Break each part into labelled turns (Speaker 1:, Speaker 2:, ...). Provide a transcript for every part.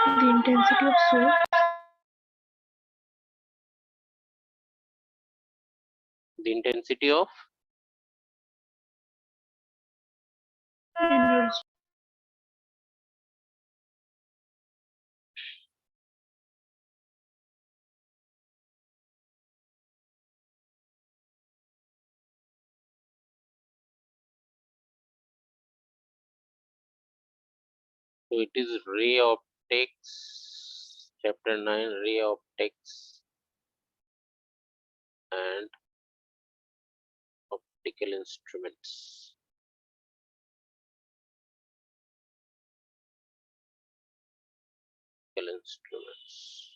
Speaker 1: The intensity of source.
Speaker 2: The intensity of
Speaker 1: Energy.
Speaker 2: so it is ray optics, chapter 9, ray optics and optical instruments. Optical instruments.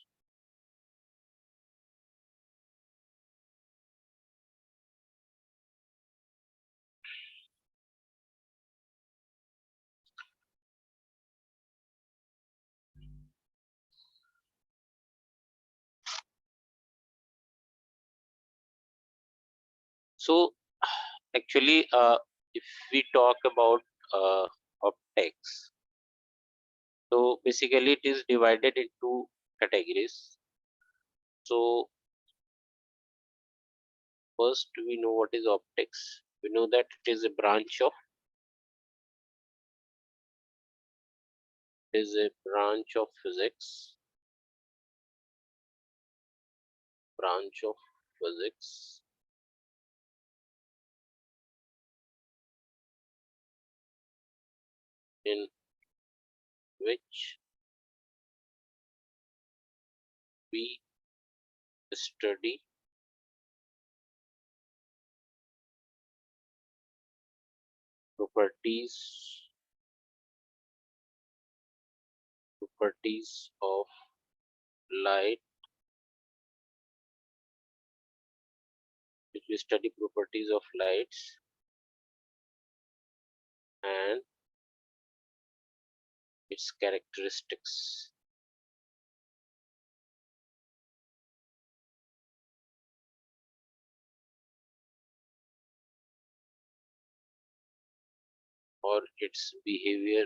Speaker 2: So actually, if we talk about optics, so basically it is divided into categories. So first we know what is optics. We know that it is a branch of physics, branch of physics in which we study properties of light, which we study properties of lights and its characteristics. Or its behavior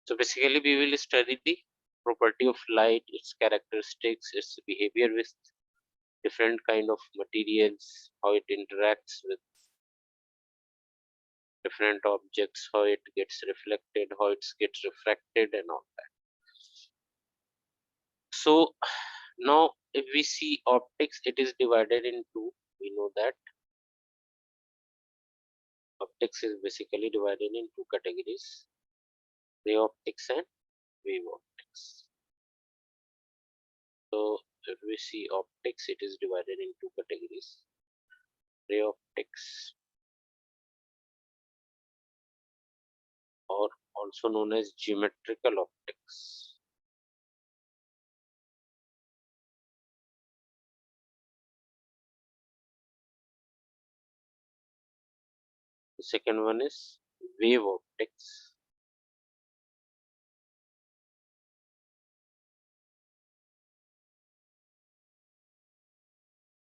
Speaker 2: So basically we will study the property of light, its characteristics, its behavior with different kind of materials, how it interacts with different objects, how it gets reflected, how it gets refracted and all that. So now if we see optics, it is divided into, we know that optics is basically divided in two categories, ray optics and wave optics. So if we see optics, it is divided in two categories, ray optics, or also known as geometrical optics. The second one is wave optics.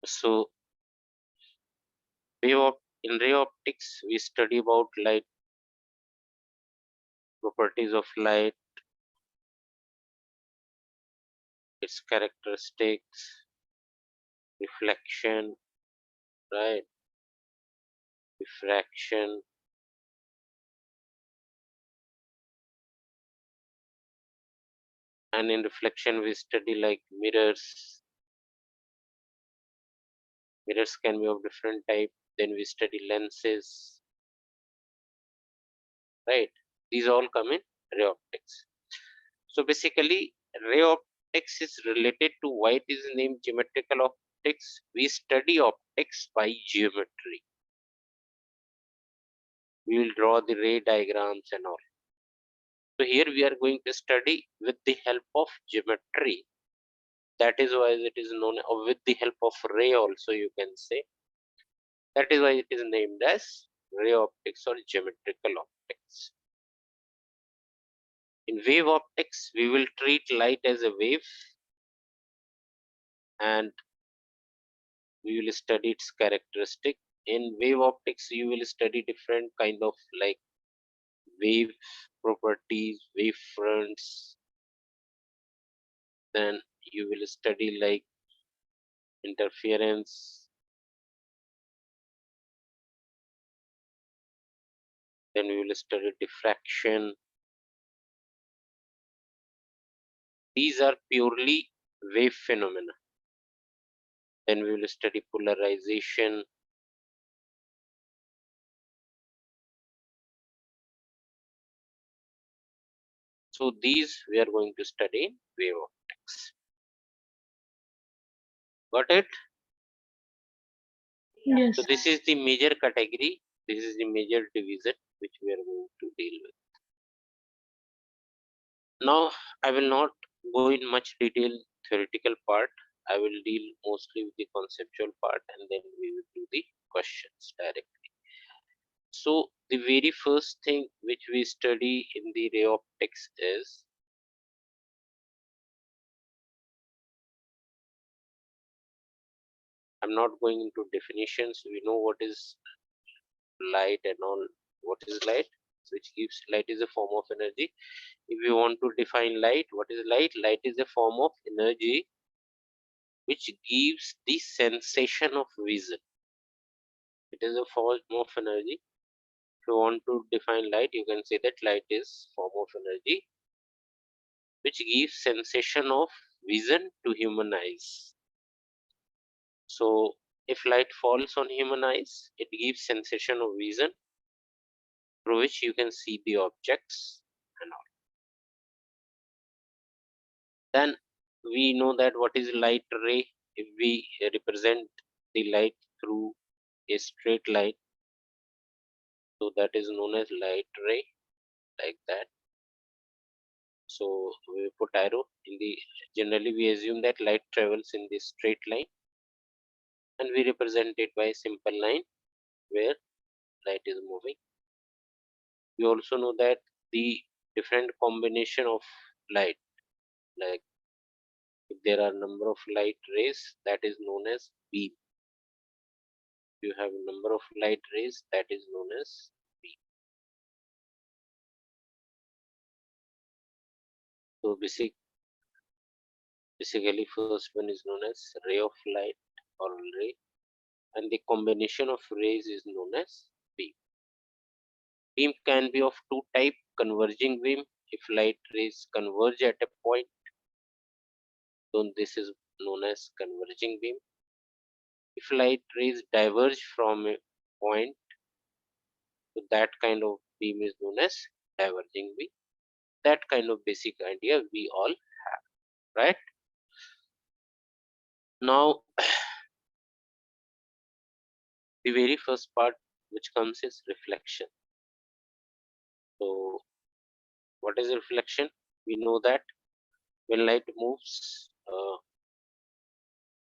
Speaker 2: So in ray optics, we study about light, properties of light, its characteristics, reflection, right, diffraction, and in reflection we study like mirrors. Mirrors can be of different type. Then we study lenses, right? These all come in ray optics. So basically, ray optics is related to why it is named geometrical optics. We study optics by geometry. We will draw the ray diagrams and all. So here we are going to study with the help of geometry. That is why it is known, or with the help of ray also you can say. That is why it is named as ray optics or geometrical optics. In wave optics, we will treat light as a wave and we will study its characteristic. in wave optics you will study different kind of like wave properties, wave fronts, then you will study like interference, then we will study diffraction. These are purely wave phenomena. Then we will study polarization. So these we are going to study in wave optics. Got it?
Speaker 1: Yes.
Speaker 2: So this is the major category. This is the major division which we are going to deal with. Now I will not go in much detail theoretical part. I will deal mostly with the conceptual part and then we will do the questions directly. So the very first thing which we study in the ray optics is I'm not going into definitions. We know what is light and all. What is light? Which gives light is a form of energy. If you want to define light, what is light? Light is a form of energy which gives the sensation of vision. It is a form of energy. If you want to define light, you can say that light is form of energy which gives sensation of vision to human eyes. So if light falls on human eyes, it gives sensation of vision through which you can see the objects and all. Then we know that what is light ray. If we represent the light through a straight line, so that is known as light ray, like that. So we put arrow in the, generally we assume that light travels in this straight line and we represent it by a simple line where light is moving. We also know that the different combination of light, like if there are number of light rays, that is known as beam. You have a number of light rays, that is known as beam. So basically first one is known as ray of light or ray, and the combination of rays is known as beam. Beam can be of two type: converging beam. If light rays converge at a point, then this is known as converging beam. If light rays diverge from a point, so that kind of beam is known as diverging beam. That kind of basic idea we all have, right? Now the very first part which comes is reflection. So what is reflection? We know that when light moves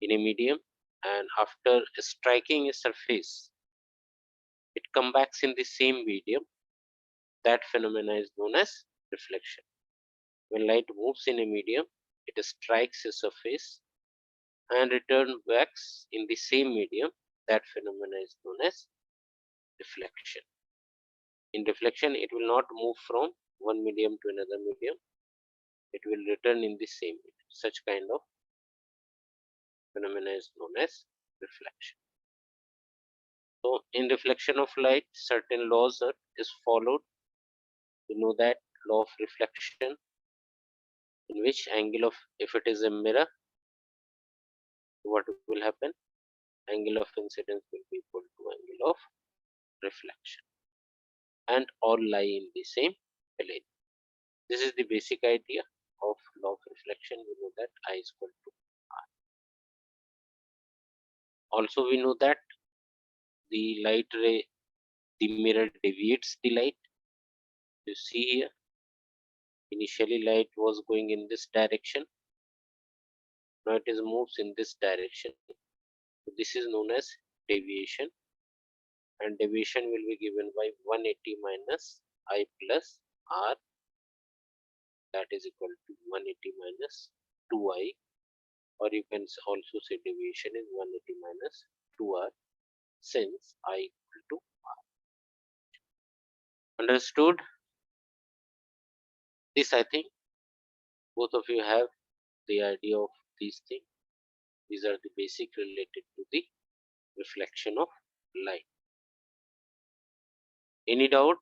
Speaker 2: in a medium and after striking a surface, it comes back in the same medium. That phenomena is known as reflection. When light moves in a medium, it strikes a surface and return back in the same medium. That phenomena is known as reflection. In reflection, it will not move from one medium to another medium. It will return in the same medium. Such kind of phenomena is known as reflection. So in reflection of light, certain laws is followed. We know that law of reflection, in which angle of, if it is a mirror, what will happen? Angle of incidence will be equal to angle of reflection, and all lie in the same plane. This is the basic idea of law of reflection. We know that I is equal to R. Also we know that the light ray, the mirror deviates the light. You see here, initially light was going in this direction, now it is moves in this direction. So this is known as deviation, and deviation will be given by 180 minus I plus R, that is equal to 180 minus 2I, or you can also say deviation is 180 minus 2R. since I equal to R. Understood? This I think both of you have the idea of these things. These are the basic related to the reflection of light. Any doubt?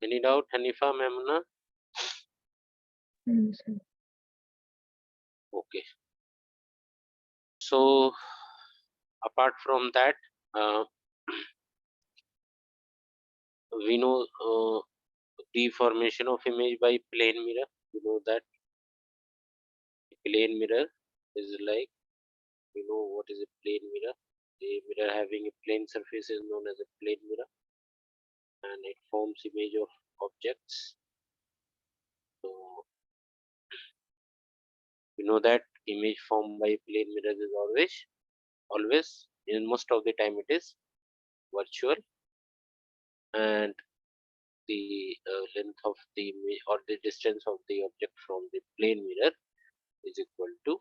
Speaker 2: Any doubt, Hanifa, Memuna?
Speaker 1: Sir.
Speaker 2: Okay. So apart from that, uh, we know deformation of image by plane mirror. You know that plane mirror is like, you know what is a plane mirror? A mirror having a plane surface is known as a plane mirror, and it forms image of objects. So you know that image formed by plane mirrors is always in most of the time it is virtual, and the length of the image or the distance of the object from the plane mirror is equal to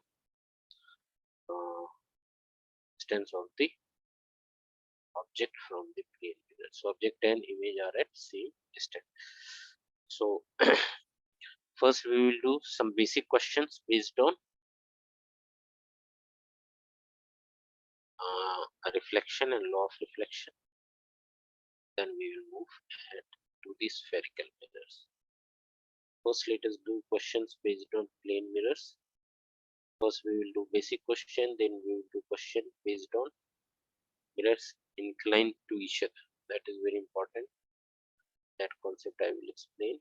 Speaker 2: uh, distance of the object from the plane mirror. So object and image are at same distance. So first we will do some basic questions based on a reflection and law of reflection. Then we will move ahead to the spherical mirrors. First, let us do questions based on plane mirrors. First, we will do basic question, then we will do question based on mirrors inclined to each other. That is very important. That concept I will explain.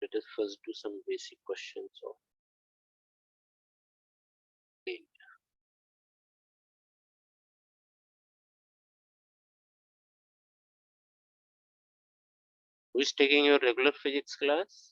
Speaker 2: Let us first do some basic questions of plane. Who is taking your regular physics class?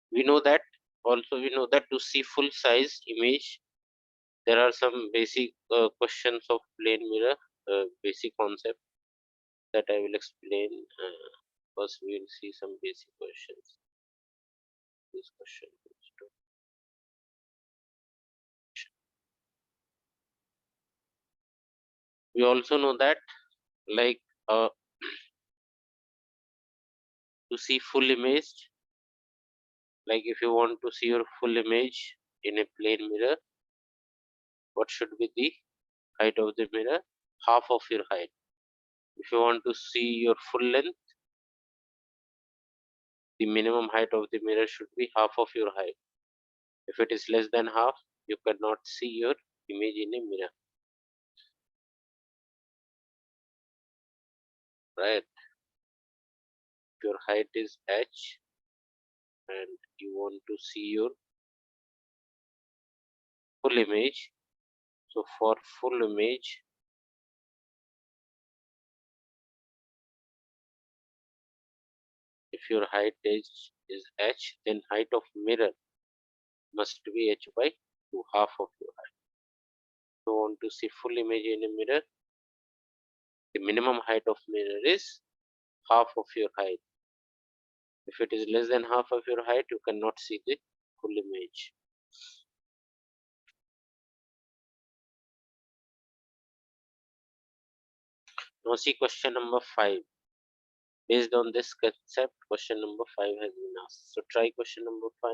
Speaker 2: We know that also we know that to see full size image there are some basic questions of plane mirror, basic concept that I will explain. First we will see some basic questions. This question we also know that like to see full image, like if you want to see your full image in a plane mirror, what should be the height of the mirror? Half of your height. If you want to see your full length, the minimum height of the mirror should be half of your height. If it is less than half, you cannot see your image in a mirror, right? If your height is h and you want to see your full image, so for full image, if your height is h, then height of mirror must be h by 2, half of your height. If you want to see full image in a mirror, the minimum height of mirror is half of your height. If it is less than half of your height, you cannot see the full image. Now see question number 5. Based on this concept, question number 5 has been asked. So try question number 5.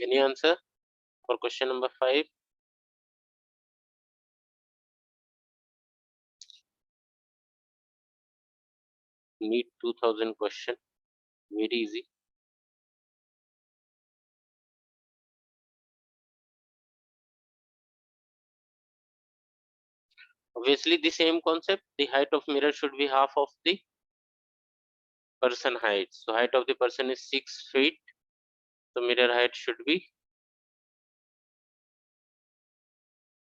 Speaker 2: Any answer for question number 5? NEET 2000 question, very easy. Obviously the same concept, the height of mirror should be half of the person height. So height of the person is 6 feet, so mirror height should be,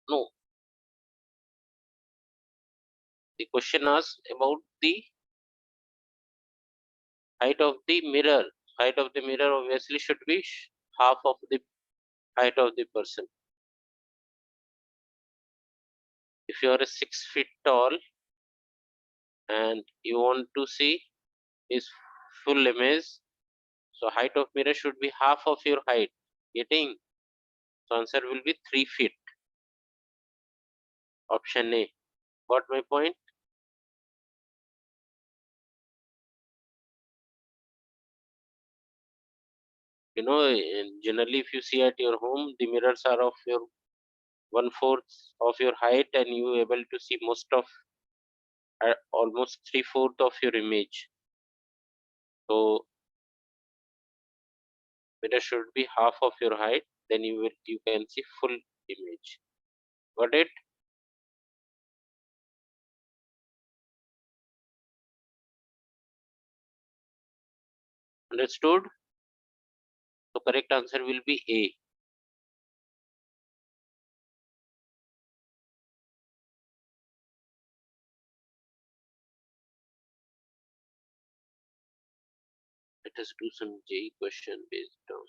Speaker 2: no, the question asks about the height of the mirror. Height of the mirror obviously should be half of the height of the person. If you are a 6 feet tall and you want to see his full image, so height of mirror should be half of your height. Getting? So answer will be 3 feet. Option A. Got my point? You know, generally if you see at your home, the mirrors are of your 1/4 of your height, and you able to see most of almost 3/4 of your image. So mirror should be half of your height, then you can see full image. Got it? Understood? So correct answer will be A. Let us do some JEE question based on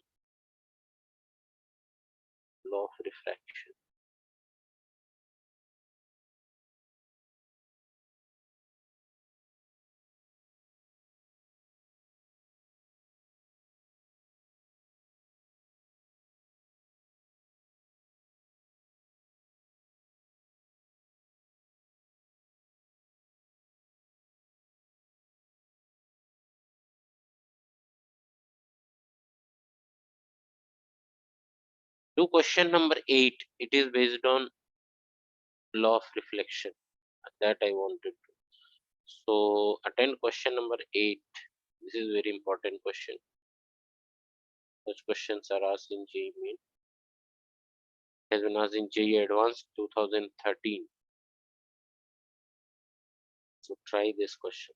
Speaker 2: law of refraction. To question number 8, it is based on law of reflection that I wanted to. So attend question number 8. This is very important question. Such questions are asked in JEE Main. Has been asked in JEE Advanced 2013. So try this question.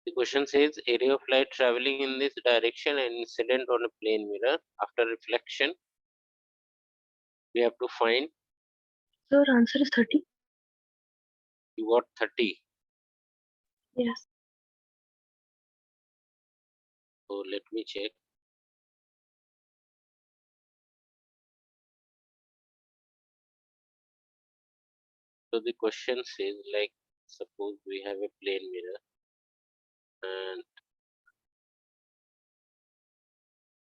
Speaker 2: The question says a ray of light traveling in this direction and incident on a plane mirror. After reflection, we have to find.
Speaker 1: Sir, answer is 30.
Speaker 2: You got 30.
Speaker 1: Yes.
Speaker 2: So let me check. So the question says, like, suppose we have a plane mirror and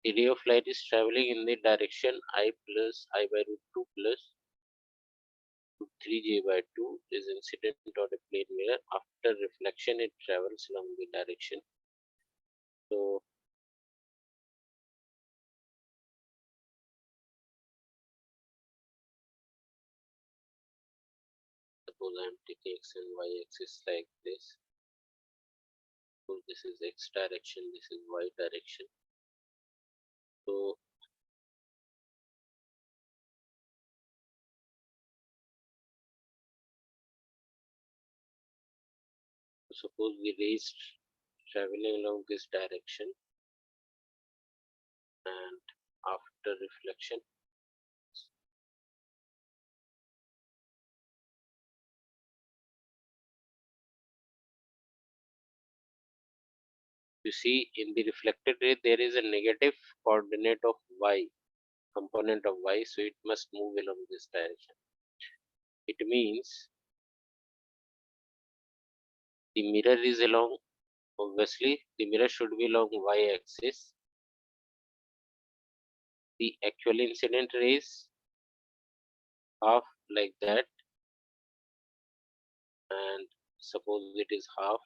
Speaker 2: a ray of light is traveling in the direction I plus I by root 2 plus 3j by 2 is incident on a plane mirror. After reflection, it travels along the direction. So suppose I am taking x and y axis like this. this is x direction, this is y direction. So suppose the ray is traveling along this direction, and after reflection, you see in the reflected ray there is a negative coordinate of y, component of y, so it must move along this direction. It means the mirror is along, obviously the mirror should be along y axis. The actual incident rays half like that, and suppose it is half,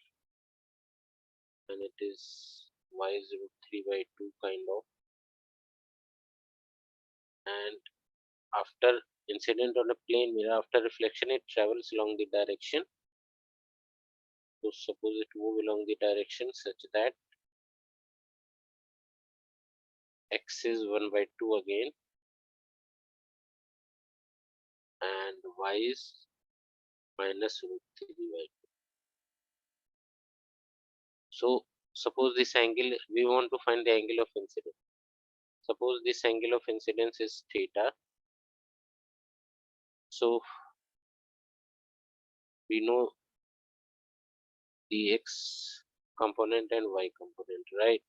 Speaker 2: and it is y is root 3 by 2 kind of, and after incident on a plane mirror, after reflection it travels along the direction. So suppose it move along the direction such that x is 1 by 2 again, and y is minus root 3 by 2. So suppose this angle, we want to find the angle of incidence. Suppose this angle of incidence is theta. So we know the x component and y component, right?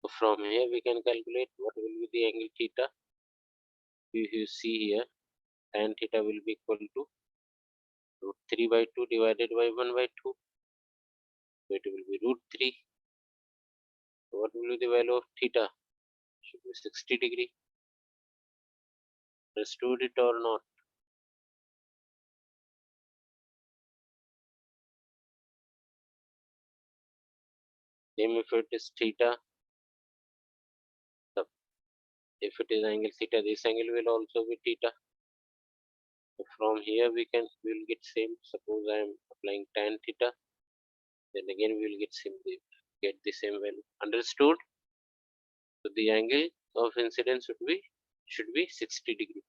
Speaker 2: So from here we can calculate what will be the angle theta. If you see here, tan theta will be equal to root 3 by 2 divided by 1 by 2. So it will be root 3. So what will be the value of theta? Should be 60 degree. Understood it or not? Same if it is theta. If it is angle theta, this angle will also be theta. So from here we will get same. Suppose I am applying tan theta, then again we will get the same value. Understood? So the angle of incidence should be 60 degree.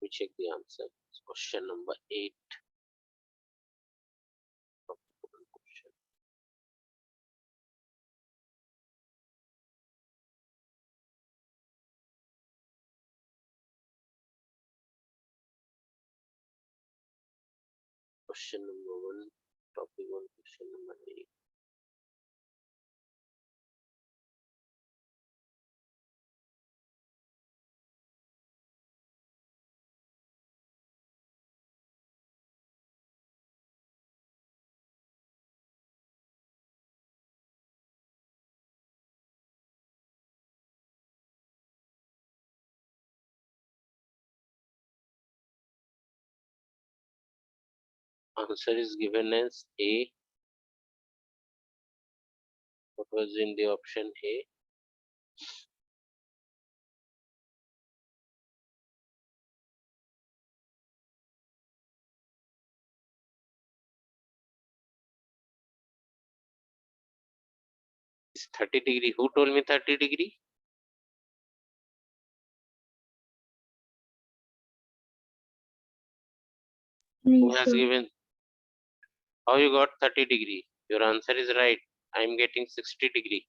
Speaker 2: We check the answer. It's question number 8. Question number 1, topic 1, question number 8. Answer is given as A. What was in the option A? It's 30 degree. Who told me 30 degree? Who has
Speaker 1: sir.
Speaker 2: given? How you got 30 degree? Your answer is right. I am getting 60 degree.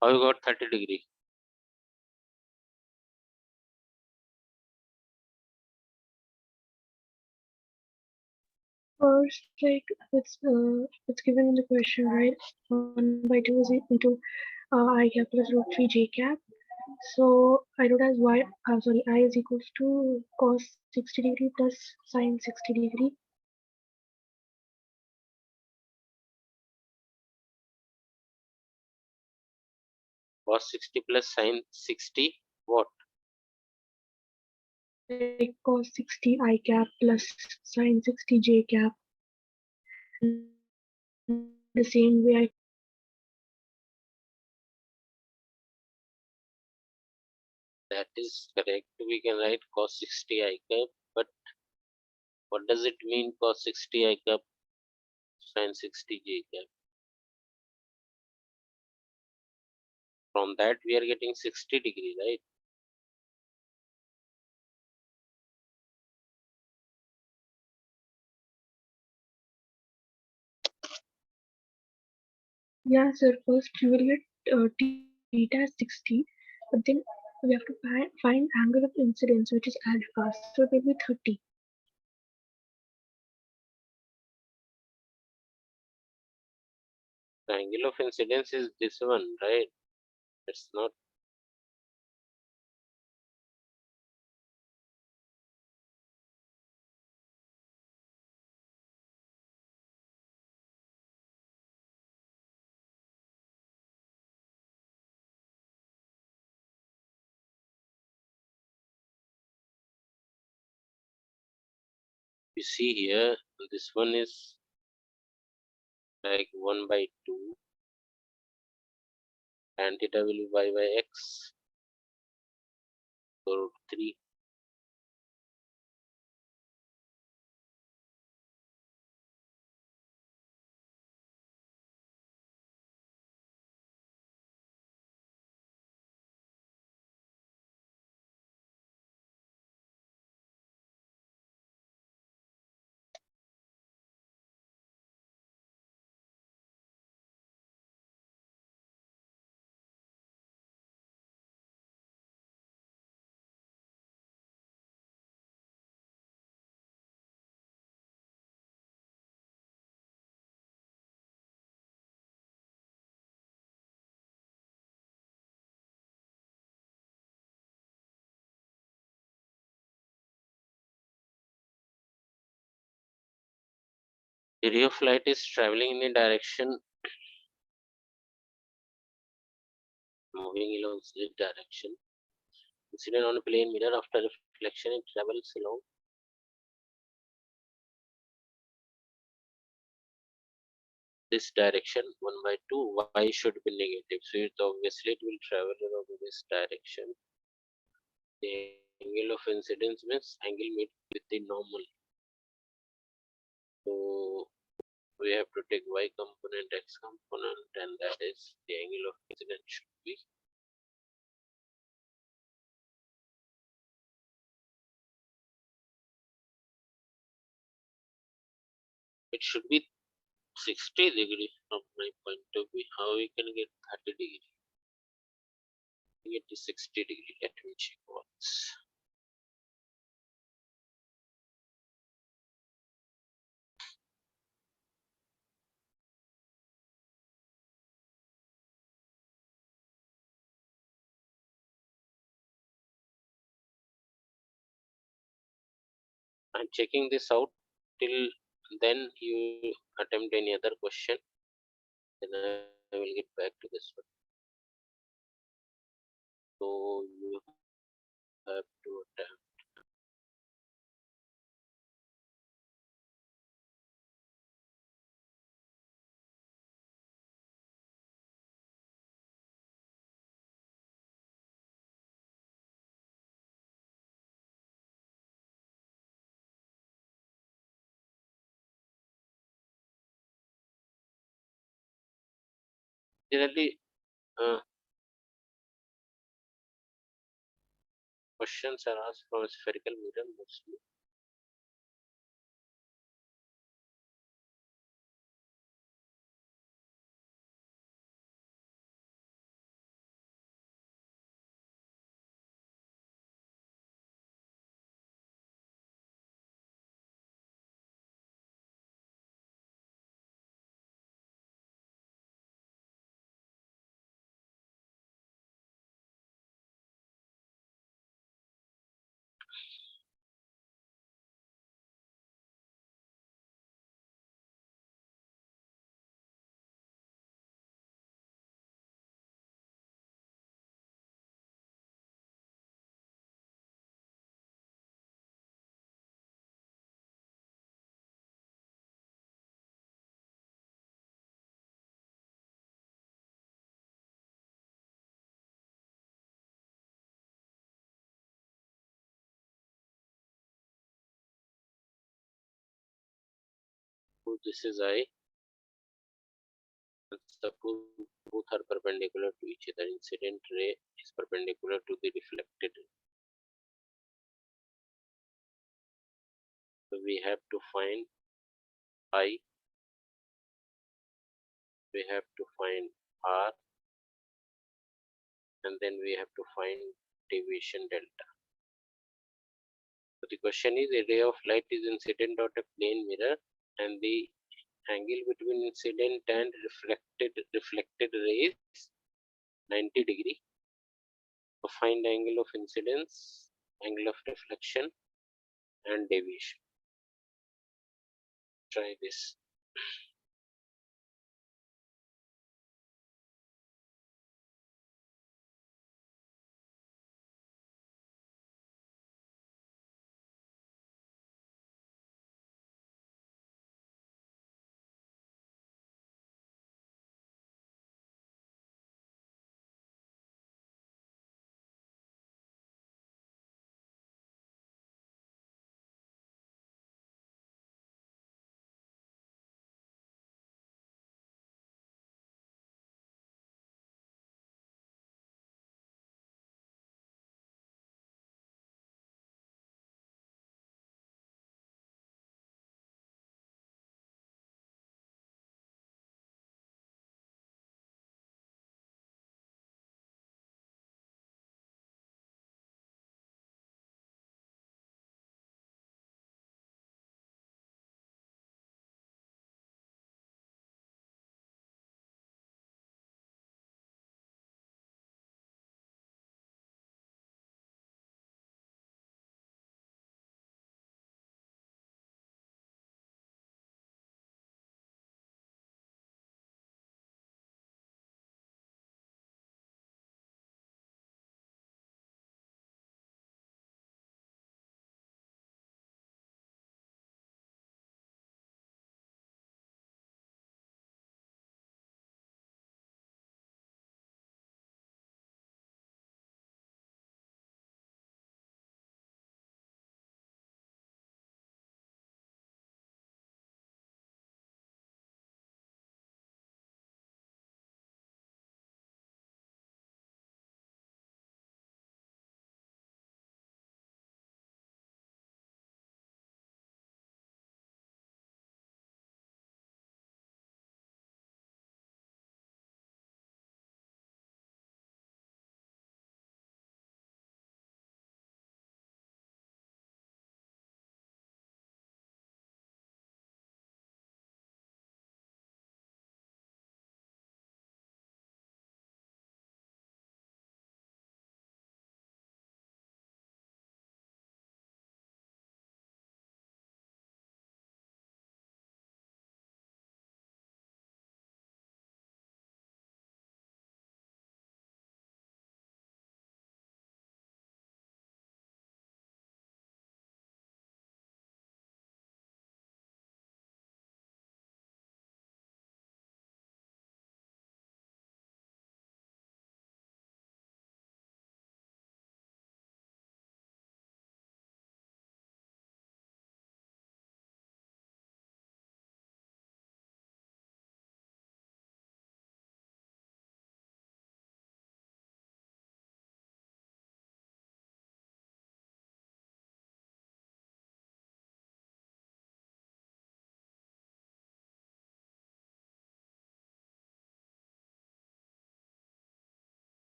Speaker 2: How you got 30 degree?
Speaker 1: First, like it's given in the question, right? 1 by 2 is into I cap plus root 3 j cap. So I wrote as I is equals to cos 60 degree plus sine 60 degree.
Speaker 2: Cos 60 plus sine 60. What?
Speaker 1: Like cos 60 I cap plus sine 60 j cap. in the same way I found
Speaker 2: That is correct. We can write cos 60 I cap, but what does it mean cos 60 I cap sin 60 j cap? From that we are getting 60 degree, right?
Speaker 1: yeah, sir. First you will get theta as 60, but then we have to find angle of incidence, which is alpha. So it will be 30.
Speaker 2: The angle of incidence is this one, right? It's not. You see here, this one is like 1 by 2 and theta will be y by x, so root 3. The ray of light is traveling in a direction moving along this direction. Incident on a plane mirror after reflection, it travels along this direction 1 by 2. Y should be negative, so it obviously it will travel along this direction. The angle of incidence means angle made with the normal. So we have to take y component, x component, and that is the angle of incidence should be it should be 60 degree from my point of view. How we can get 30 degree? We get to 60 degree. Let me check once. I'm checking this out. Till then, you attempt any other question. Then I will get back to this one. So you have to attempt. Generally, uh, questions are asked from a spherical mirror mostly. this is I, and suppose both are perpendicular to each other. Incident ray is perpendicular to the reflected ray. So we have to find I, we have to find R, and then we have to find deviation delta. So the question is, a ray of light is incident on a plane mirror, and the angle between incident and reflected rays 90 degree. So find angle of incidence, angle of reflection, and deviation. Try this.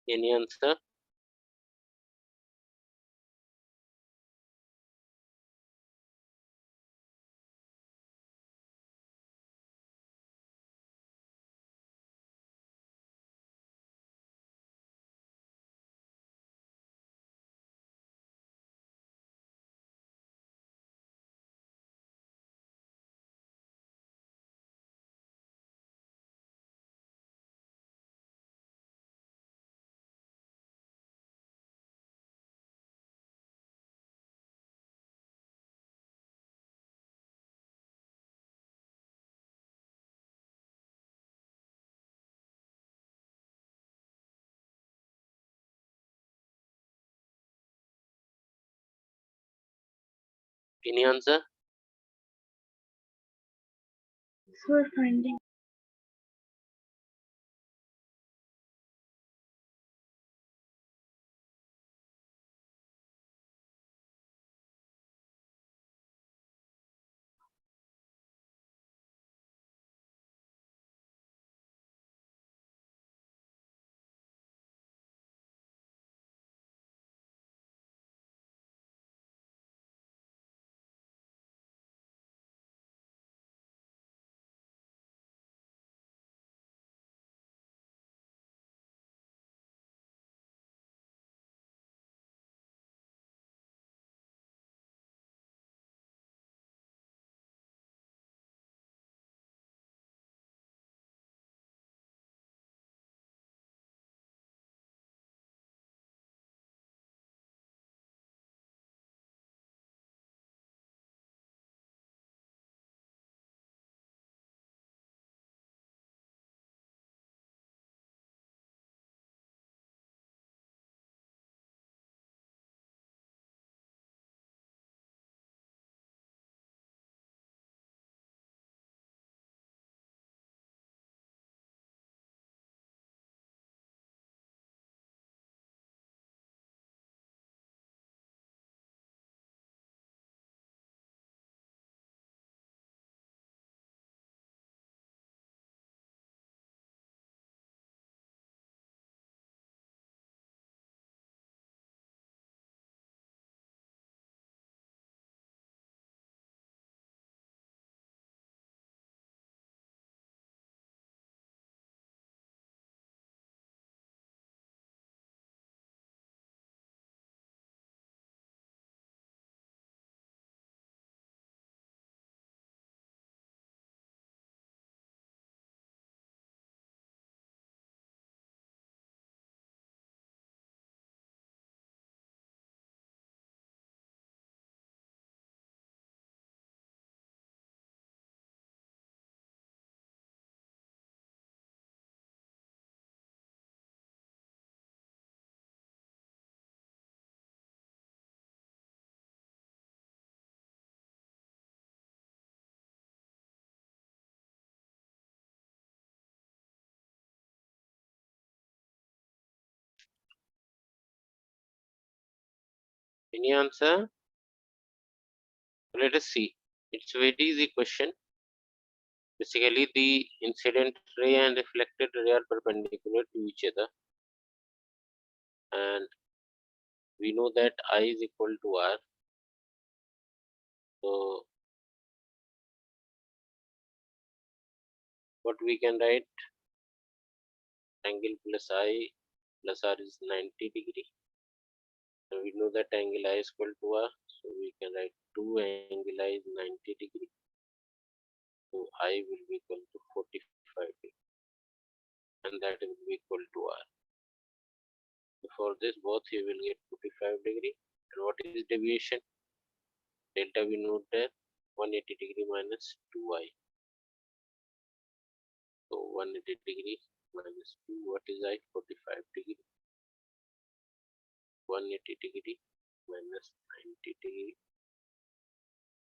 Speaker 2: Any answer? Any answer?
Speaker 1: So finding
Speaker 2: Any answer? Let us see. It's very easy question. Basically, the incident ray and reflected ray are perpendicular to each other, and we know that I is equal to r. So, what we can write, angle plus I plus r is 90 degree. So we know that angle I is equal to r. So we can write 2 angle I is 90 degree. So I will be equal to 45 degree, and that will be equal to r. So for this, both you will get 45 degree. And what is deviation? Delta we know that 180 degree minus 2i. So 180 degree minus 2, what is I? 45 degree. 180 degree minus 90 degree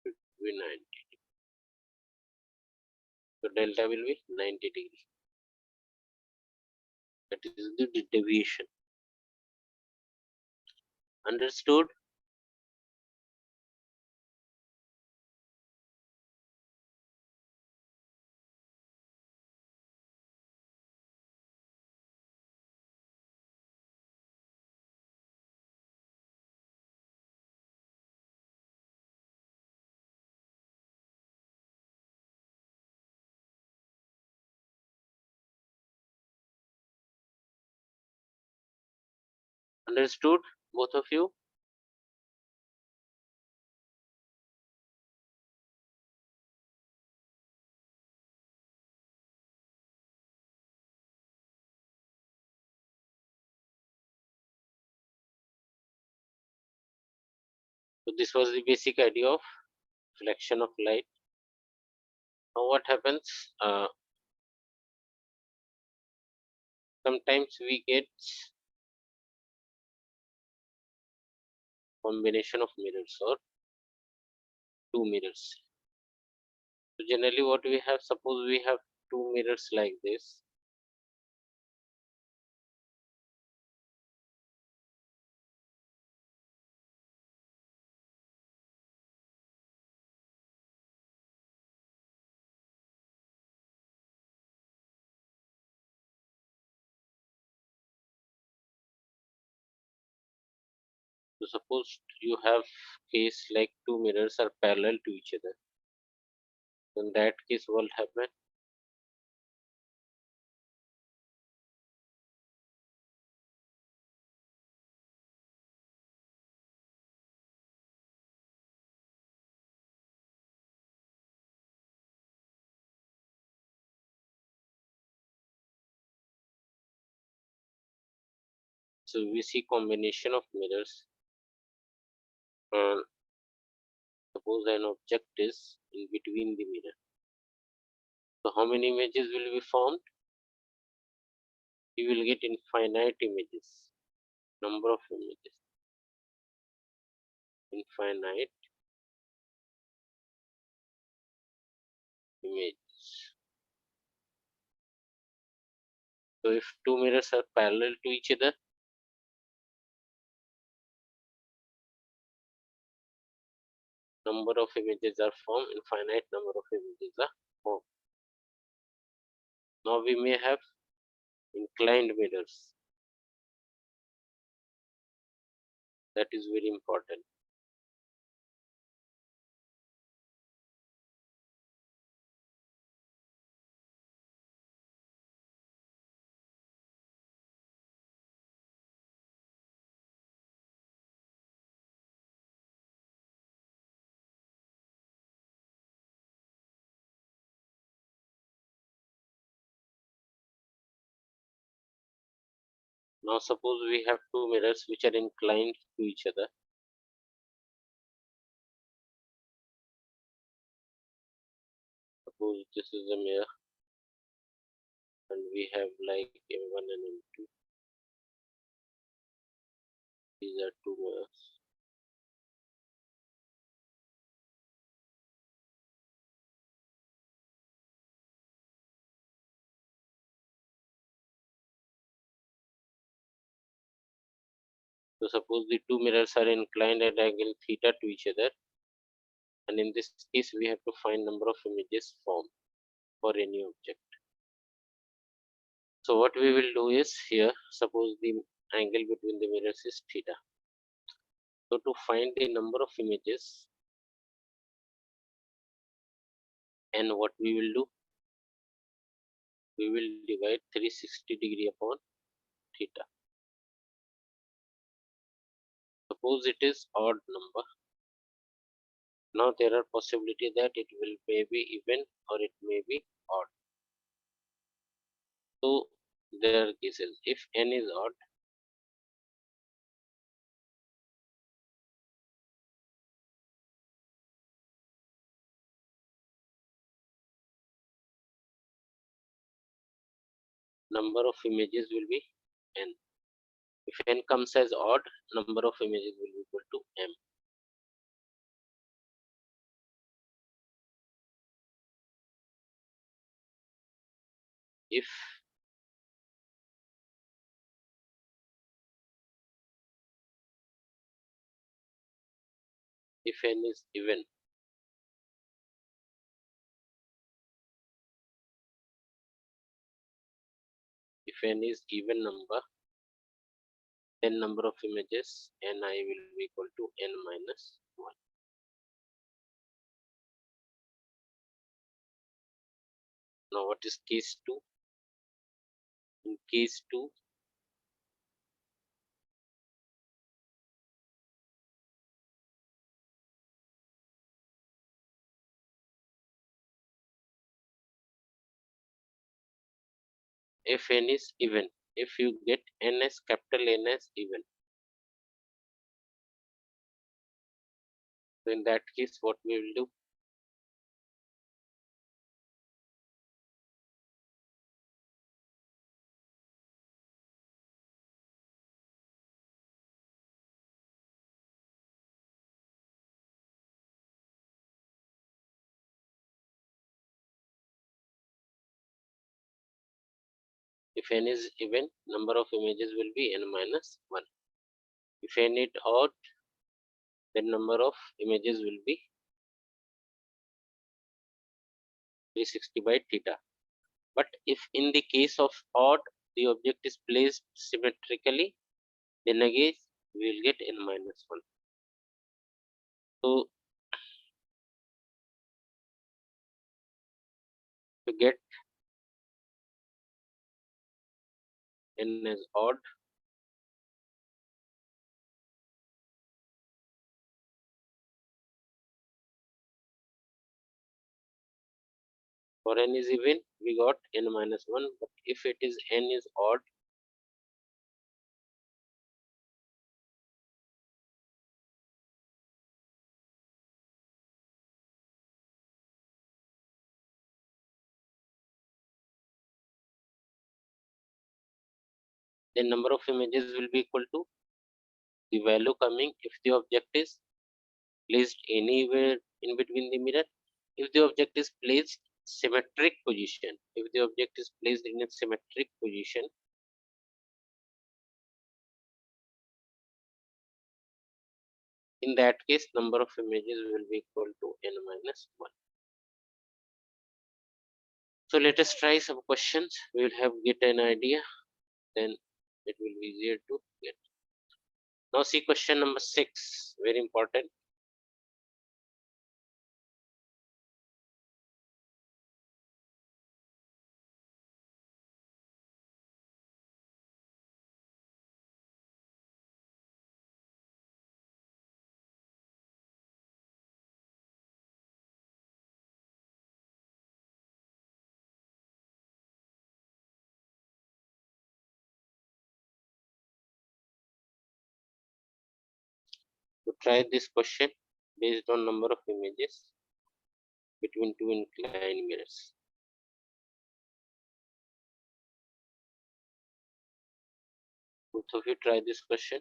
Speaker 2: should be 90. So delta will be 90 degree. That is the deviation. Understood? Understood, both of you? So this was the basic idea of reflection of light. Now what happens? Sometimes we get combination of mirrors, or two mirrors. So generally what we have, suppose we have two mirrors like this. So suppose you have case like two mirrors are parallel to each other. In that case, what will happen? So we see combination of mirrors. And suppose an object is in between the mirror. So how many images will be formed? You will get infinite images. Number of images. Infinite images. So if two mirrors are parallel to each other, number of images are formed, infinite number of images are formed. Now we may have inclined mirrors. That is very important. Now suppose we have two mirrors which are inclined to each other. Suppose this is a mirror and we have like M1 and M2. These are two mirrors. So suppose the two mirrors are inclined at angle theta to each other, and in this case we have to find number of images formed for any object. So what we will do is here, suppose the angle between the mirrors is theta. So to find the number of images, and what we will do, we will divide 360 degree upon theta. Suppose it is odd number. Now there are possibility that it will may be even or it may be odd. So there are cases if n is odd, number of images will be n. If n comes as odd, number of images will be equal to m. If n is even, if n is even number, then number of images ni will be equal to n minus 1. Now what is case 2? In case 2, if n is even, if you get n as capital N as even, so in that case what we will do, If n is even, number of images will be n minus 1. If n is odd, then number of images will be 360 by theta. But if in the case of odd, the object is placed symmetrically, then again we will get n minus 1. So to get n as odd, for n is even, we got n minus 1. But if it is n is odd, then number of images will be equal to the value coming if the object is placed anywhere in between the mirror. If the object is placed symmetric position, if the object is placed in a symmetric position, in that case number of images will be equal to n minus 1. So let us try some questions. We will have get an idea, then it will be easier to get. Now see question number 6, very important. To try this question based on number of images between two inclined mirrors. Both of you try this question.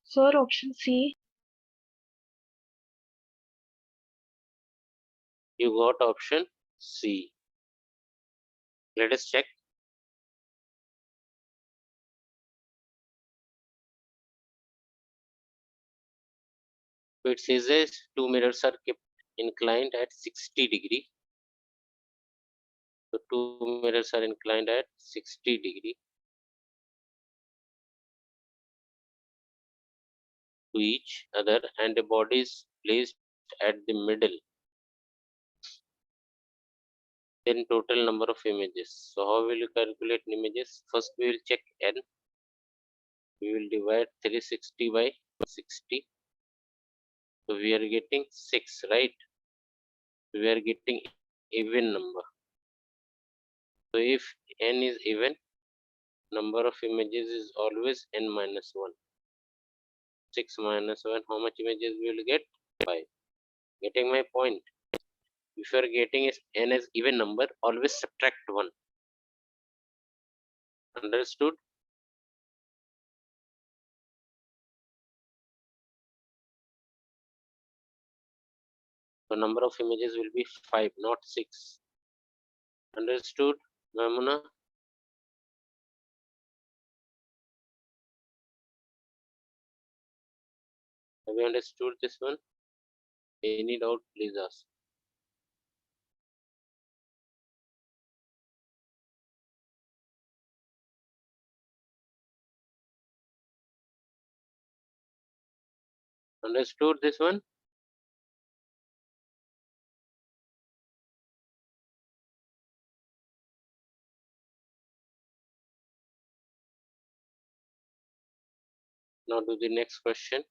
Speaker 1: Sir, option C.
Speaker 2: You got option C. Let us check. So it says as two mirrors are kept inclined at 60 degree. So two mirrors are inclined at 60 degree to each other, and a body is placed at the middle. Then total number of images. So how will you calculate images? First we will check n. We will divide 360 by 60. So we are getting 6, right? We are getting even number. So if n is even, number of images is always n minus 1. 6 minus 1, how much images we will get? 5. Getting my point? If you are getting n as even number, always subtract 1. Understood? The number of images will be 5, not 6. Understood, Mamuna? Have you understood this one? Any doubt, please ask. Understood this one? Now to the next question.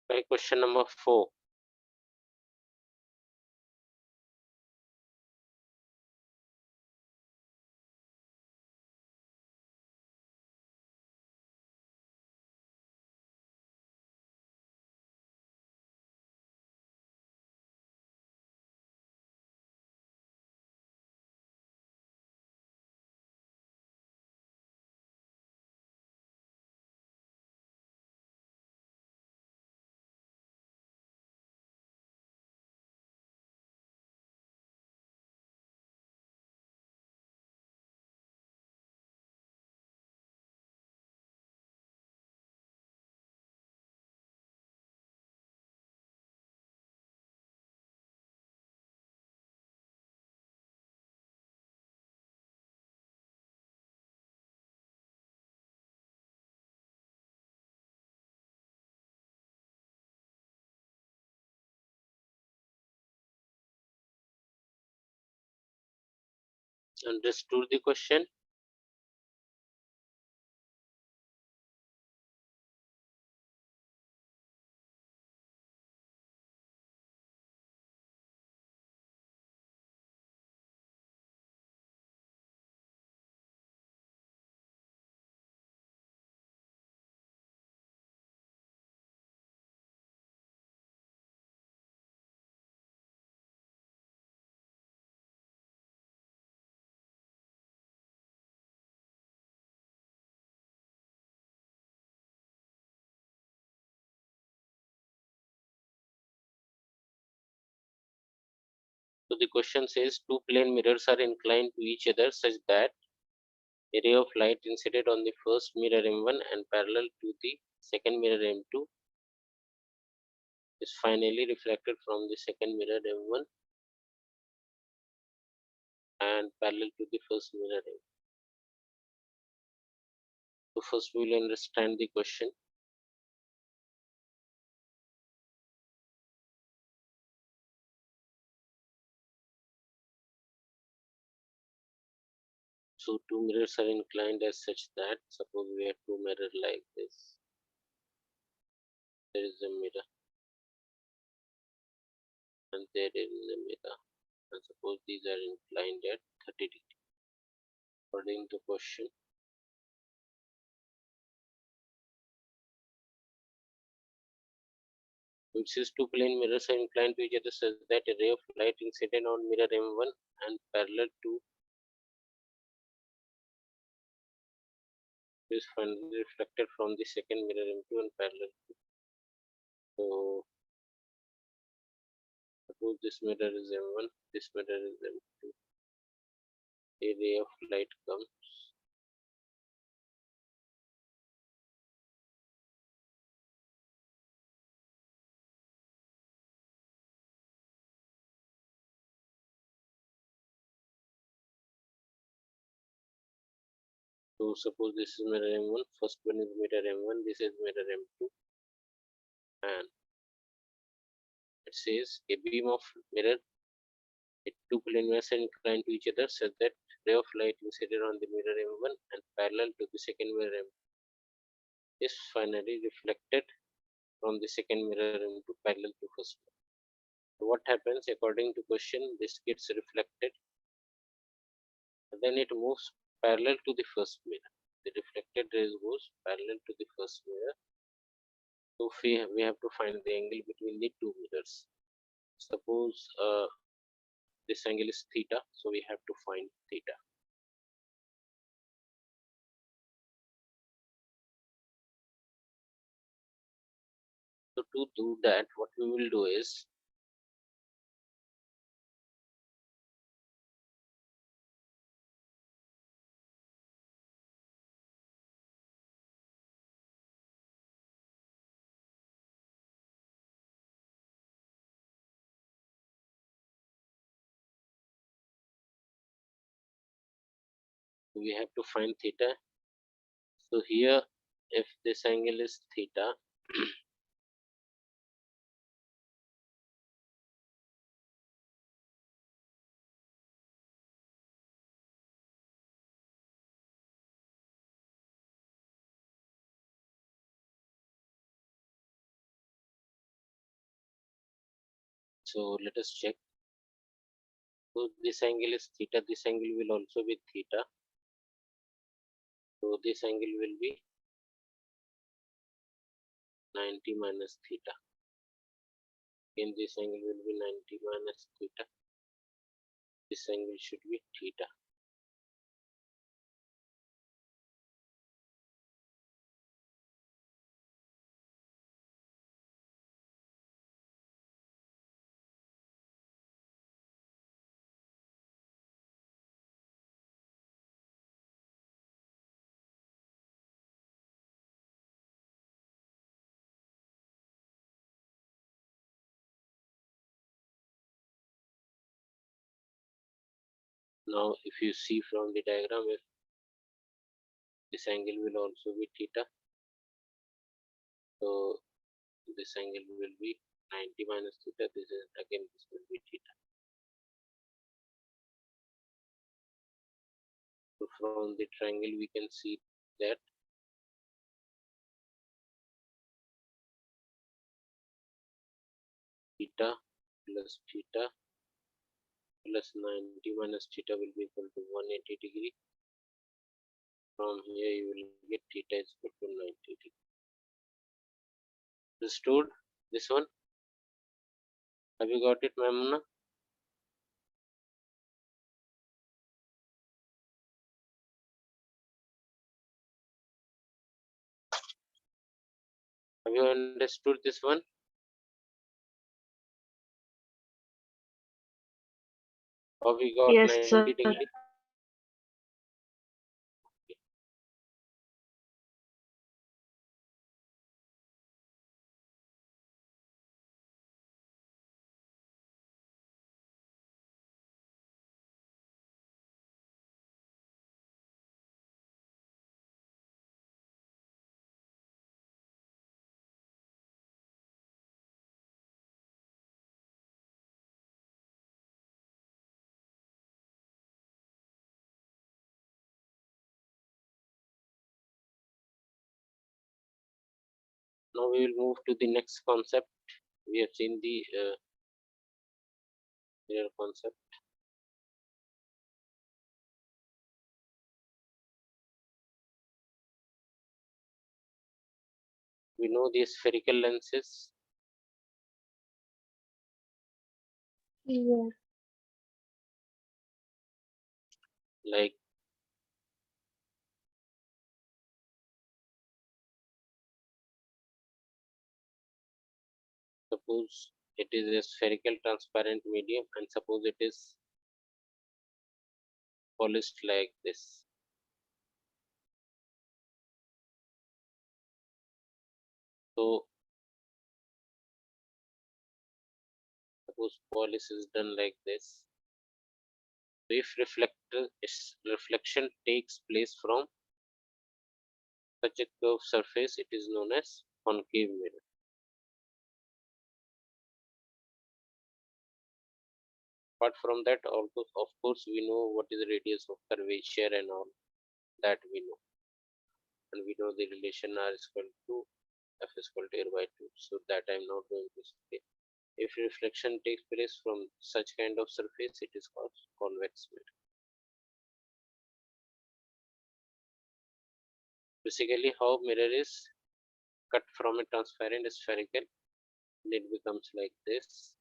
Speaker 2: By question number 4. Understood the question? So the question says two plane mirrors are inclined to each other such that a ray of light incident on the first mirror M1 and parallel to the second mirror M2 is finally reflected from the second mirror M1 and parallel to the first mirror M2. So first we will understand the question. So two mirrors are inclined as such that, suppose we have two mirrors like this. There is a mirror and there is a mirror, and suppose these are inclined at 30 degrees. According to question, it says two plane mirrors are inclined to each other such that a ray of light incident on mirror M1 and parallel to is finally reflected from the second mirror M2 and parallel to. So suppose this mirror is M1, this mirror is M2. A ray of light comes So suppose this is mirror M1, first one is mirror M1, this is mirror M2, and it says a beam of mirror at two plane mirrors are inclined to each other such that ray of light incident on the mirror M1 and parallel to the second mirror M2 is finally reflected from the second mirror M2 parallel to first mirror. So what happens according to question? This gets reflected and then it moves parallel to the first mirror. The reflected rays goes parallel to the first mirror. So we have to find the angle between the two mirrors. Suppose this angle is theta, so we have to find theta. So to do that, what we will do is we have to find theta. So here, if this angle is theta, so let us check. So this angle is theta, this angle will also be theta. So this angle will be 90 minus theta. Again, this angle will be 90 minus theta. This angle should be theta. Now, if you see from the diagram, if this angle will also be theta, so this angle will be 90 minus theta. This is again this will be theta. So from the triangle we can see that theta plus theta plus 90 minus theta will be equal to 180 degree. From here you will get theta is equal to 90 degree. Understood this one? Have you got it, Mamuna? Have you understood this one? Or we got
Speaker 1: Yes,
Speaker 2: 90
Speaker 1: sir.
Speaker 2: degree? Now we will move to the next concept. We have seen the mirror concept. We know the spherical lenses.
Speaker 1: Yeah.
Speaker 2: Like suppose it is a spherical transparent medium and suppose it is polished like this. So suppose polish is done like this. So if reflection takes place from such a curved surface, it is known as concave mirror. Apart from that, also, of course, we know what is the radius of curvature and all that we know, and we know the relation R is equal to F is equal to A by 2. So that I'm not going to say. If reflection takes place from such kind of surface, it is called convex mirror. Basically, how mirror is cut from a transparent spherical, and it becomes like this.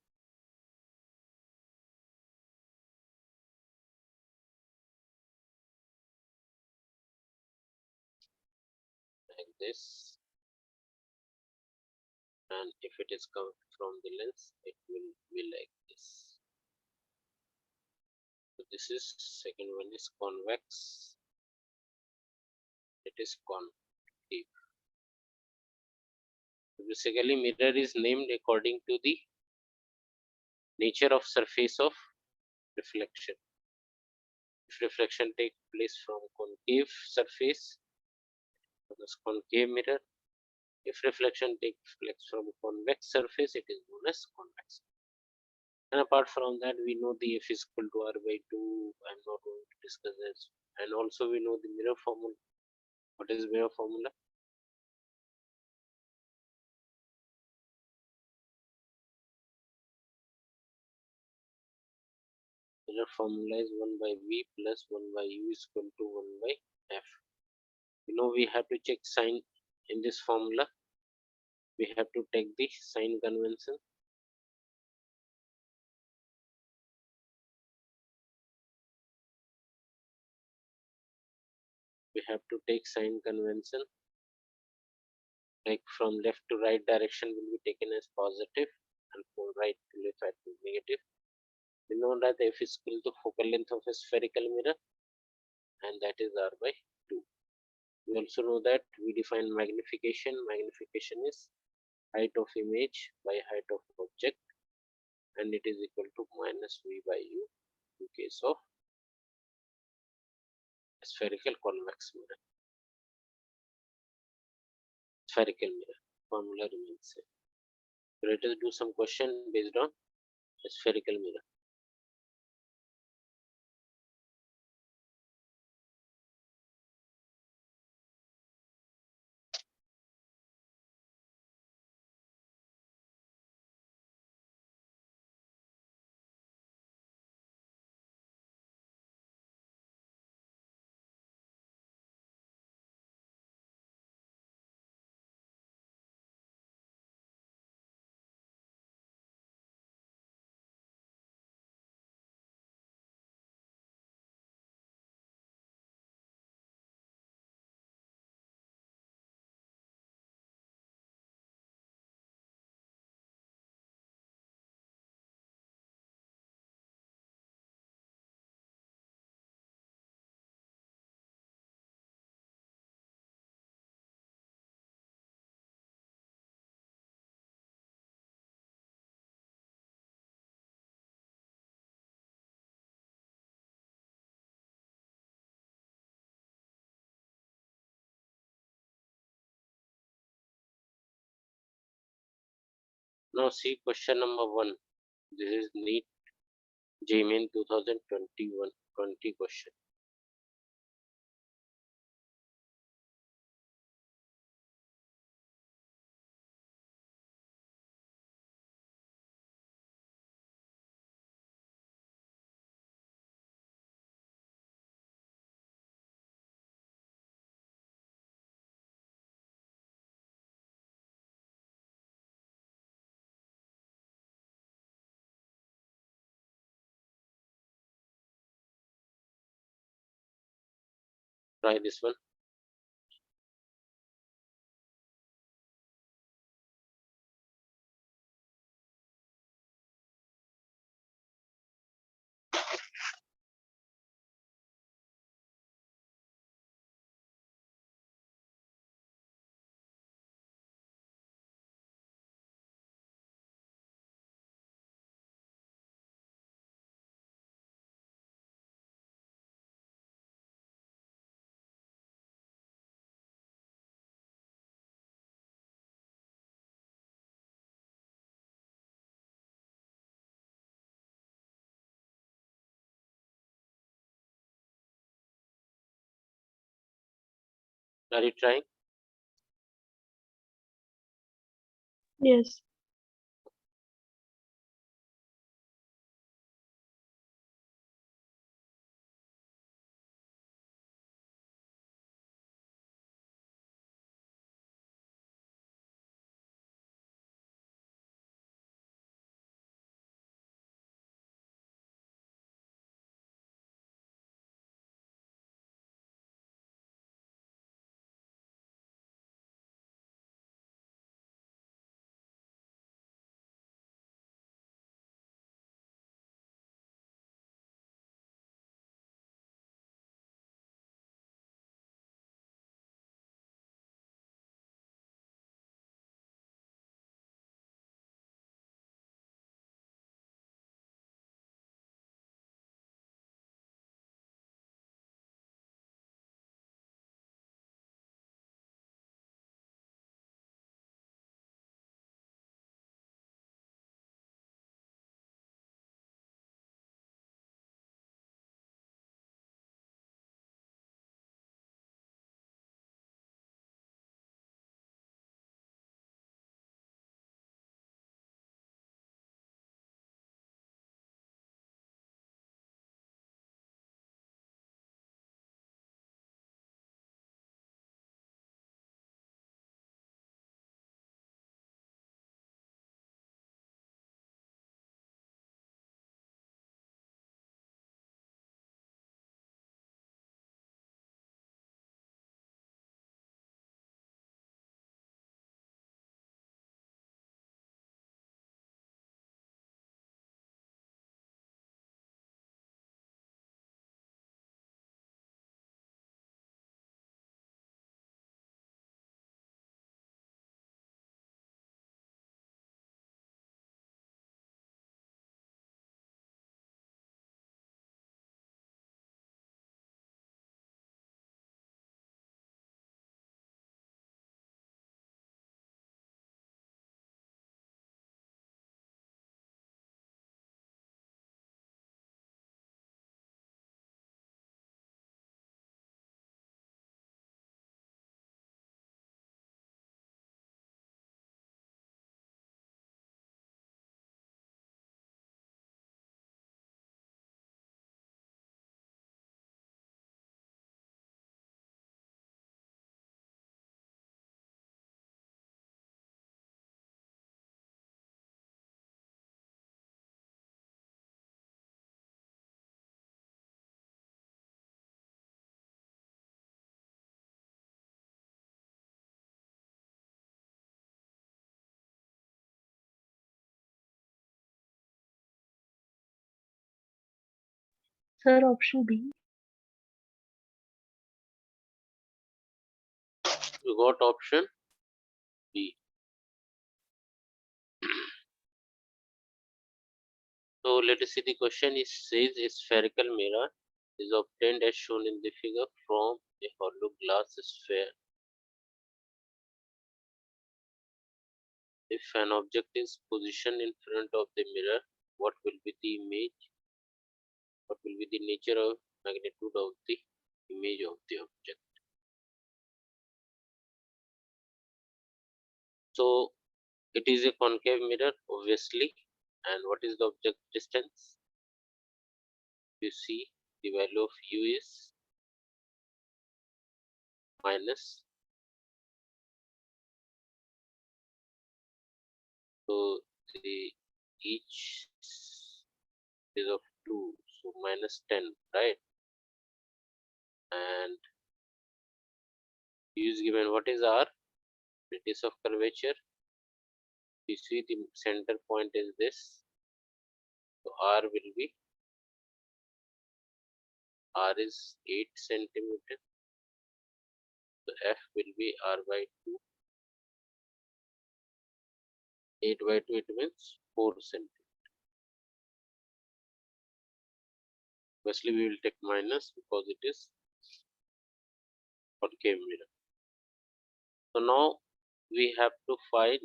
Speaker 2: Like this, and if it is come from the lens, it will be like this. So this is second one is convex, it is concave. So basically, mirror is named according to the nature of surface of reflection. If reflection takes place from concave surface, it is concave mirror. If reflection takes place from convex surface, it is known as convex. And apart from that, we know the F is equal to R by 2. I'm not going to discuss this. And also we know the mirror formula. What is mirror formula? Mirror formula is 1 by V plus 1 by U is equal to 1 by F. You know we have to check sign in this formula. We have to take the sign convention. We have to take sign convention. Like from left to right direction will be taken as positive, and from right to left as negative. We know that F is equal to focal length of a spherical mirror, and that is R by 2. We also know that we define magnification. Magnification is height of image by height of object, and it is equal to minus V by U in case of spherical convex mirror. Spherical mirror formula remains same. So let us do some question based on spherical mirror. Now see question number 1. This is NEET JEE 2021 20 question. Try this one. Are you trying?
Speaker 1: Yes. Sir, option B.
Speaker 2: You got option B. So let us see the question. It says a spherical mirror is obtained as shown in the figure from a hollow glass sphere. If an object is positioned in front of the mirror, what will be the image? What will be the nature of magnitude of the image of the object? So it is a concave mirror, obviously. And what is the object distance? You see the value of u is minus. So the each is of 2, so minus 10, right? And u is given. What is r? Radius of curvature. You see the center point is this. So r will be, r is 8 centimeter. So f will be r by 2. 8 by 2, it means 4 centimeter. Firstly, we will take minus because it is concave mirror. So now we have to find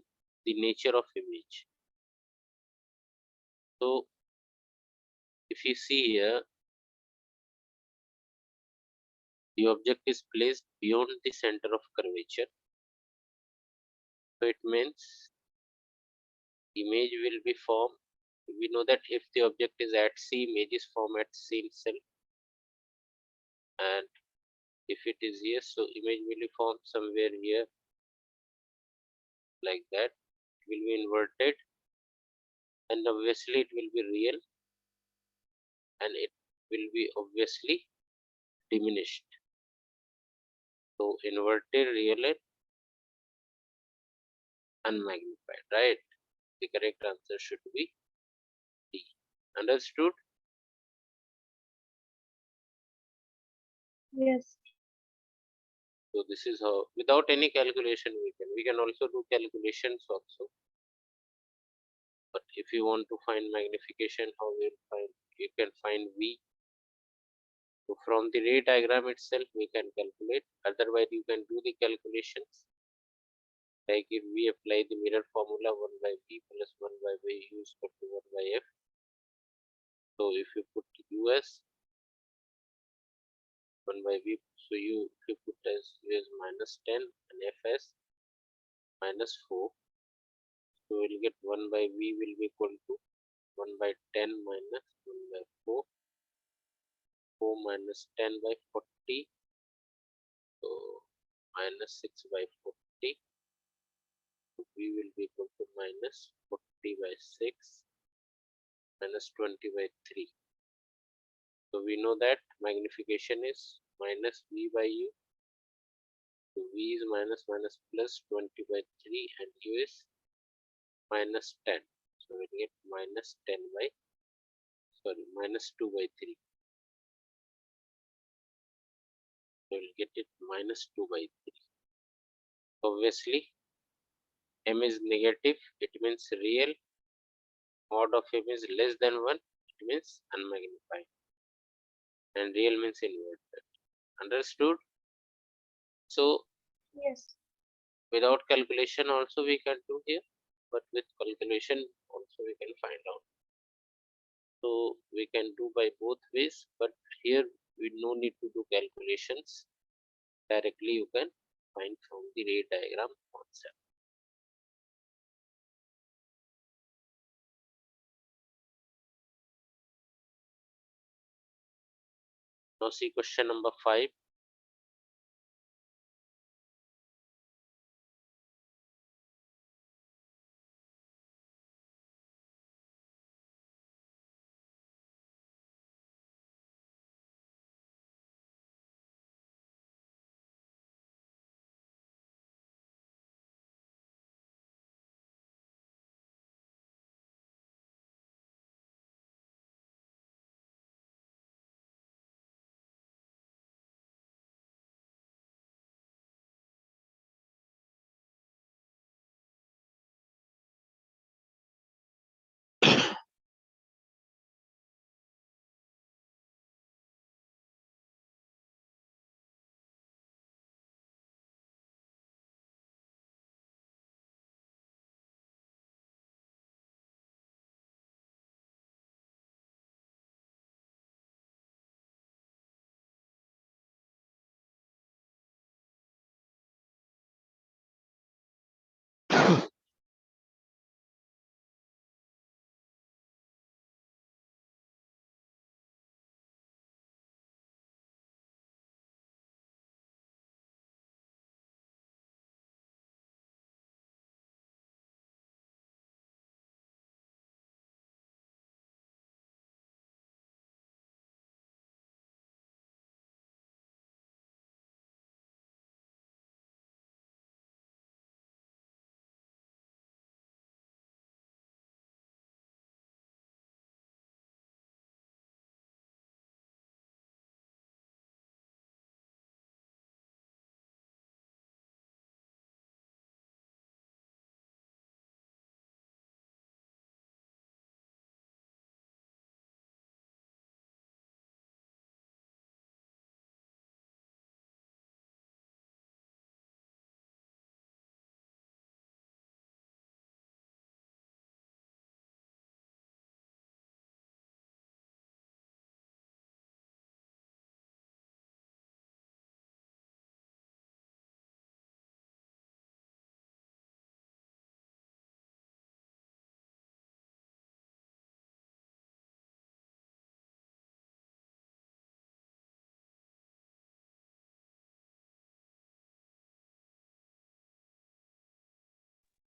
Speaker 2: the nature of image. So if you see here, the object is placed beyond the center of curvature. So it means image will be formed. We know that if the object is at C, image is formed at C itself, and if it is here, so image will be formed somewhere here, like that. It will be inverted, and obviously it will be real, and it will be obviously diminished. So inverted, real, and unmagnified, right? The correct answer should be D. Understood?
Speaker 1: Yes.
Speaker 2: So this is how, without any calculation, we can also do calculations also. But if you want to find magnification, how we'll find, you can find V. So from the ray diagram itself, we can calculate. Otherwise, you can do the calculations. Like if we apply the mirror formula 1 by V plus 1 by V u is equal to 1 by F. So if you put US 1 by V, so if you put as U as minus 10 and F as minus 4. So we'll get 1 by V will be equal to 1 by 10 minus 1 by 4. 4 minus 10 by 40. So minus 6 by 40. So V will be equal to minus 40 by 6 minus 20 by 3. So we know that magnification is minus V by U. So V is minus minus plus 20 by 3 and U is minus 10. So we'll get minus 10 by, sorry, minus 2 by 3. So we'll get it minus 2 by 3. Obviously, M is negative, it means real. Mod of M is less than 1, it means unmagnified. And real means inverted. Understood? So
Speaker 1: Yes.
Speaker 2: without calculation also we can do here, but with calculation also we can find out. So we can do by both ways, but here we no need to do calculations. Directly you can find from the ray diagram concept. Now see question number 5.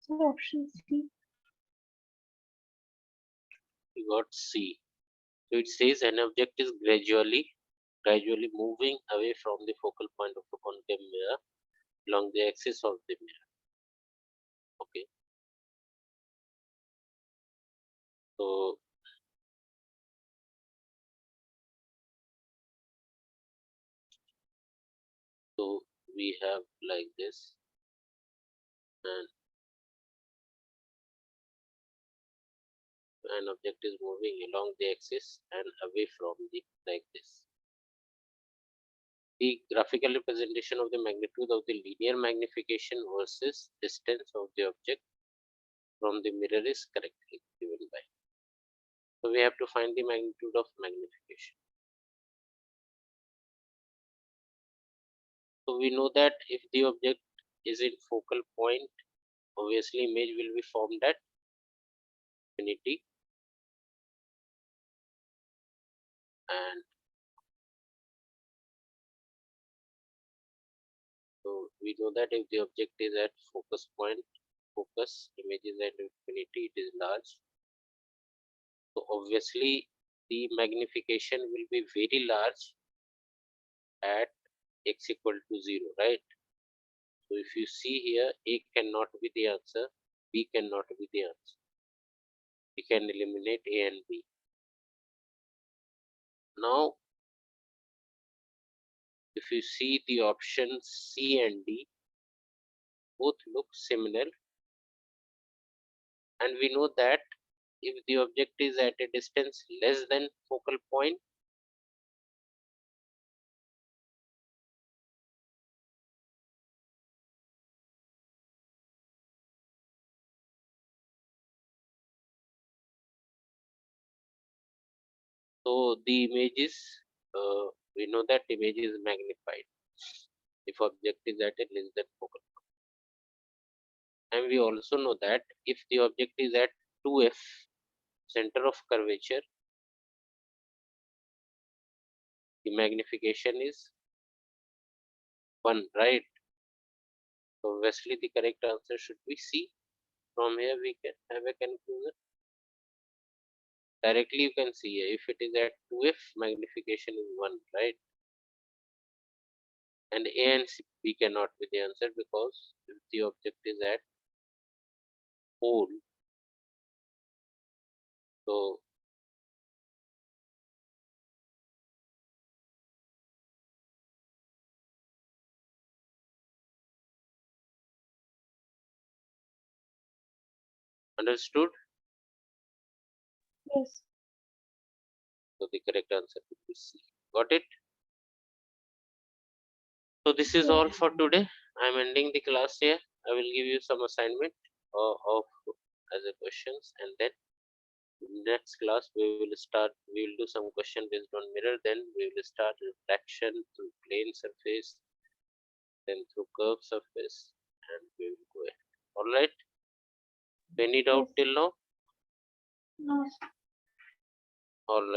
Speaker 1: So option C.
Speaker 2: You got C. So it says an object is gradually moving away from the focal point of a concave mirror along the axis of the mirror. Okay. So we have like this, and an object is moving along the axis and away from the like this. The graphical representation of the magnitude of the linear magnification versus distance of the object from the mirror is correctly given by. So we have to find the magnitude of magnification. So we know that if the object is in focal point, obviously image will be formed at infinity, and so we know that if the object is at focus image is at infinity, it is large. So obviously the magnification will be very large at x equal to 0, right? So if you see here, A cannot be the answer, B cannot be the answer. We can eliminate A and B. Now, if you see the options C and D, both look similar, and we know that if the object is at a distance less than focal point, so the image is, we know that image is magnified if object is at a less than focal point. And we also know that if the object is at 2f, center of curvature, the magnification is 1, right? So obviously the correct answer should be C. From here we can have a conclusion. Directly you can see if it is at 2f, magnification is 1, right? And A and B cannot be the answer because if the object is at pole, so understood.
Speaker 1: Yes.
Speaker 2: So the correct answer would be C. Got it? So this is
Speaker 1: Yeah.
Speaker 2: all for today. I'm ending the class here. I will give you some assignment of as a questions, and then next class we will do some question based on mirror, then we will start reflection through plane surface, then through curved surface, and we will go ahead. All right. Any doubt
Speaker 1: Yes.
Speaker 2: till now?
Speaker 1: No.
Speaker 2: All right.